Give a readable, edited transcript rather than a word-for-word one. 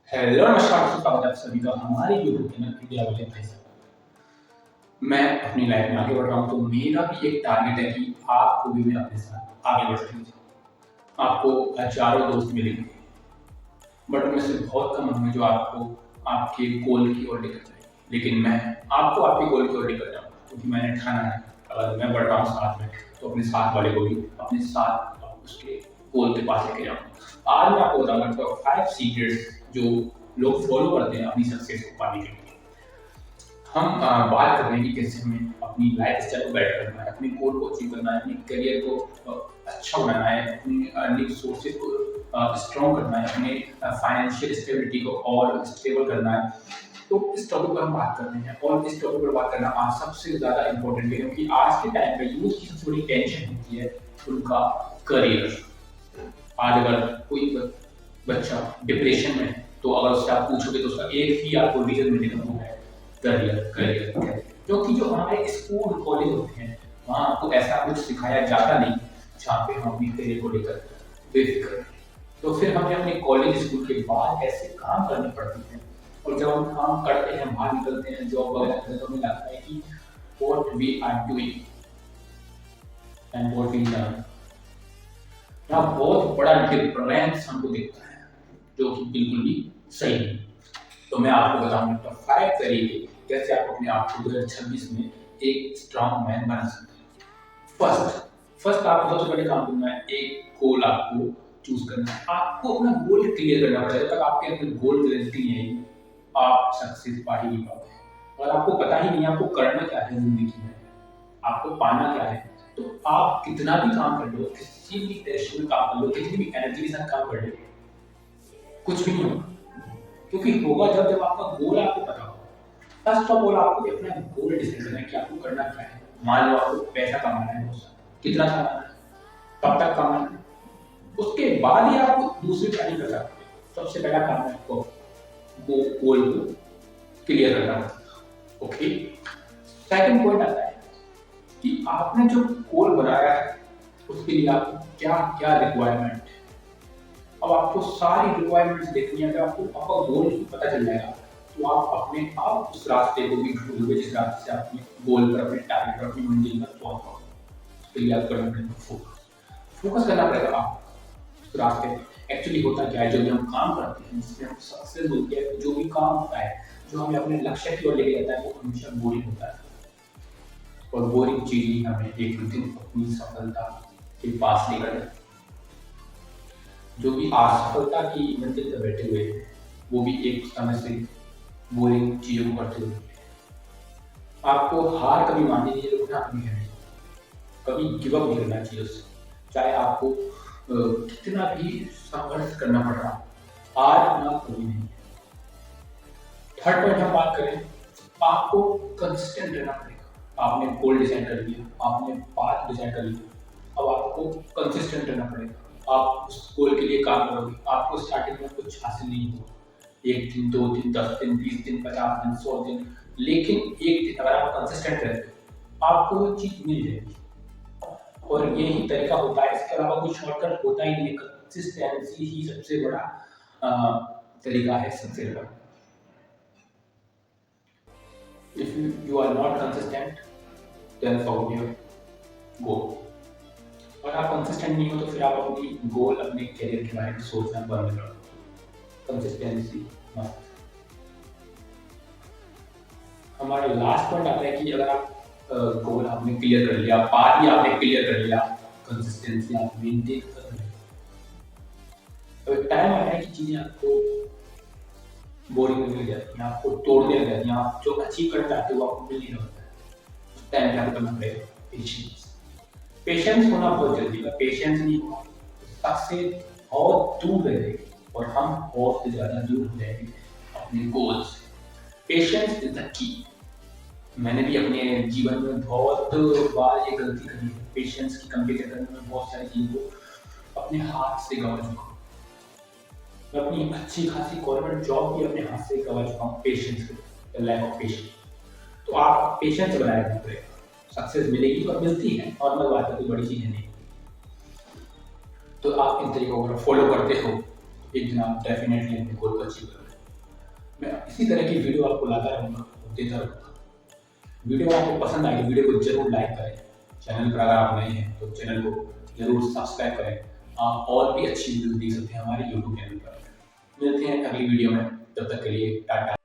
Hello नमस्कार दोस्तों, स्वागत है आप सभी का हमारे यूट्यूब चैनल इंडिया वाले भाई साहब। मैं अपनी लाइफ में आगे बढ़ रहा हूँ तो मेरा भी एक टारगेट है कि आपको भी मैं अपने साथ आगे बढ़ सकूँ। आपको हजारों दोस्त मिलेंगे बट उनमें से बहुत कम होंगे जो आपको आपके गोल की ओर लेकर जाए, लेकिन मैं आपको आपके गोल की ओर लेकर जाऊँगा क्योंकि मैंने ठाना है अगर मैं बढ़ रहा हूँ साथ में तो अपने साथ वाले को भी अपने साथ उसके गोल के पास लेके जाऊँगा। आज मैं आपको बताऊंगा टॉप 5 सीक्रेट्स जो लोग फॉलो करते हैं अपनी सक्सेस को पाने के लिए। हम बात कर रहे हैं कि कैसे हमें अपनी लाइफ स्टाइल को बेटर करना है, अपने गोल को अचीव करना है, अपने करियर को अच्छा बनाना है, अपनी अर्निंग सोर्सेज को स्ट्रॉन्ग करना है, अपने फाइनेंशियल स्टेबिलिटी को और स्टेबल करना है। तो इस टॉपिक पर हम बात कर रहे हैं और इस टॉपिक पर बात करना आज सबसे ज़्यादा इम्पोर्टेंट है क्योंकि आज के टाइम पे यूथ की सबसे बड़ी टेंशन होती है उनका करियर। आज अगर कोई बच्चा डिप्रेशन में है तो अगर उससे आप पूछोगे तो उसका एक ही आपको रीजन मिलेगा, वो है करियर करियर करियर। क्योंकि जो हमारे स्कूल कॉलेज होते हैं वहाँ आपको ऐसा कुछ सिखाया जाता नहीं जहाँ पे हम अपनी करियर को लेकर बेफिक्र हैं। तो फिर हमें अपने कॉलेज स्कूल के बाद ऐसे काम करने पड़ते हैं और जब हम काम करते हैं, बाहर निकलते हैं, जॉब वगैरह करते हैं तो हमें लगता है कि what we are doing and what we learn, यहाँ बहुत बड़ा डिफरेंस हमको दिखता है जो कि बिल्कुल भी सही नहीं। तो मैं आपको बताऊंगा टॉप 5 तरीके कैसे आप अपने आप को 2026 में एक स्ट्रॉन्ग मैन बना सकते हैं। फर्स्ट आपको सबसे पहले काम करना है, एक गोल आपको चूज करना है। आपको अपना गोल क्लियर करना पड़ेगा। जब तक आपके अंदर गोल क्लैरिटी नहीं आएगी आप सक्सेस पा ही नहीं पाओगे। अगर आपको पता ही नहीं आपको करना क्या है जिंदगी में, आपको पाना क्या है, तो आप कितना भी काम कर लो, किसी भी पैशन में काम कर लो, कितनी भी एनर्जी के साथ काम कर लो, कुछ भी नहीं होगा। क्योंकि होगा जब जब आपका गोल आपको पता होगा। फर्स्ट ऑफ ऑल आपको अपना गोल डिसाइड करना है कि आपको करना क्या है। मान लो आपको पैसा कमाना है, कितना कमाना है, कब तक कमाना है, उसके बाद ही आप दूसरी प्लानिंग कर सकते हैं। सबसे पहला काम है आपको गोल को क्लियर करना है। ओके, सेकंड पॉइंट आता है कि आपने जो गोल बनाया है उसके लिए आपको क्या क्या रिक्वायरमेंट है। अब आपको सारी रिक्वायरमेंट्स देखनी है। जब आपको आपका गोल पता चल जाएगा तो आप अपने आप उस रास्ते को भी ढूंढोगे जिस रास्ते से अपने गोल पर, अपने टारगेट पर, अपनी मंजिल पर पहुंच पाओगे। उसके लिए आप करना पड़ेगा फोकस करना पड़ेगा आप उस रास्ते पे। एक्चुअली होता क्या है, जो भी हम काम करते हैं जिसमें हम सक्सेस होती है, जो भी काम होता है जो हमें अपने लक्ष्य की ओर लेके जाता है वो हमेशा बोरिंग होता है और बोरिंग चीज ही हमें एक दिन अपनी सफलता के पास लेकर जाती है। जो भी असफलता की मंजिल पर बैठे हुए हैं वो भी एक समय से बोरिंग चीजों को करते हुए। आपको हार कभी माननी नहीं है, रुकना कभी है नहीं, कभी गिव अप नहीं करना चाहिए उससे। चाहे आपको कितना भी संघर्ष करना पड़ रहा, हार ना कभी नहीं। थर्ड पॉइंट हम बात करें, आपको कंसिस्टेंट रहना पड़ेगा। आपने गोल डिसाइड कर लिया, आपने पाथ डिसाइड कर लिया, अब आपको कंसिस्टेंट रहना पड़ेगा। आप उस गोल के लिए काम करोगे। आपको स्टार्टिंग में कुछ हासिल नहीं होगा, 1 दिन 2 दिन 10 दिन 20 दिन 50 दिन 100 दिन, लेकिन एक दिन अगर आप कंसिस्टेंट रहते हो आपको वो चीज मिल जाएगी। और यही तरीका होता है, इसके अलावा कोई शॉर्टकट होता ही नहीं है। कंसिस्टेंसी ही सबसे बड़ा तरीका है सक्सेस का। If you are not consistent, then forget your goal। और आप कंसिस्टेंट नहीं हो तो फिर आप अपनी गोल, अपने करियर के बारे में सोचना बंद कर दो। कंसिस्टेंसी मस्त। हमारा लास्ट पॉइंट आता है कि अगर आप गोल आपने क्लियर कर लिया, पाथ भी आपने क्लियर कर लिया, कंसिस्टेंसी आप मेंटेन कर रहे हो, तो टाइम आ रहा है कि चीजें आपको बोरिंग लगने लग जाती हैं, आपको तोड़ने लग जाती हैं। आप जो अचीव करना चाहते हो आपको मिल नहीं रहा होता है। उस टाइम पे आपको करना पड़ेगा पेशेंस। पेशेंस होना बहुत जरूरी है। पेशेंस नहीं होगा सक्सेस बहुत दूर रह जाएगी और हम बहुत से ज्यादा दूर हो जाएंगे अपने गोल से। Patience is the key. मैंने भी अपने जीवन में बहुत बार ये गलती करी है। पेशेंस की कमी के चक्कर में मैं बहुत सारी चीजों को अपने हाथ से गंवा चुका हूँ। मैं अपनी अच्छी खासी गवर्नमेंट जॉब भी अपने हाथ से गंवा चुका हूँ पेशेंस के लैक ऑफ पेशेंस। तो आप पेशेंस बनाए रखना पड़ेगा, सक्सेस मिलेगी और मिलती है, नॉर्मल बात है, कोई बड़ी चीज नहीं। तो आप इन तरीकों को फॉलो करते हो एक दिन आप डेफिनेटली अपने गोल को अचीव करोगे। मैं इसी तरह की वीडियो आपको लाता रहूँगा और देता रहूँगा। वीडियो आपको पसंद आई तो वीडियो को जरूर लाइक करें। चैनल पर अगर आप नए हैं तो चैनल को जरूर सब्सक्राइब करें। आप और भी अच्छी वीडियो देख सकते हैं हमारे यूट्यूब चैनल पर। मिलते हैं अगली वीडियो में, तब तक के लिए टाटा।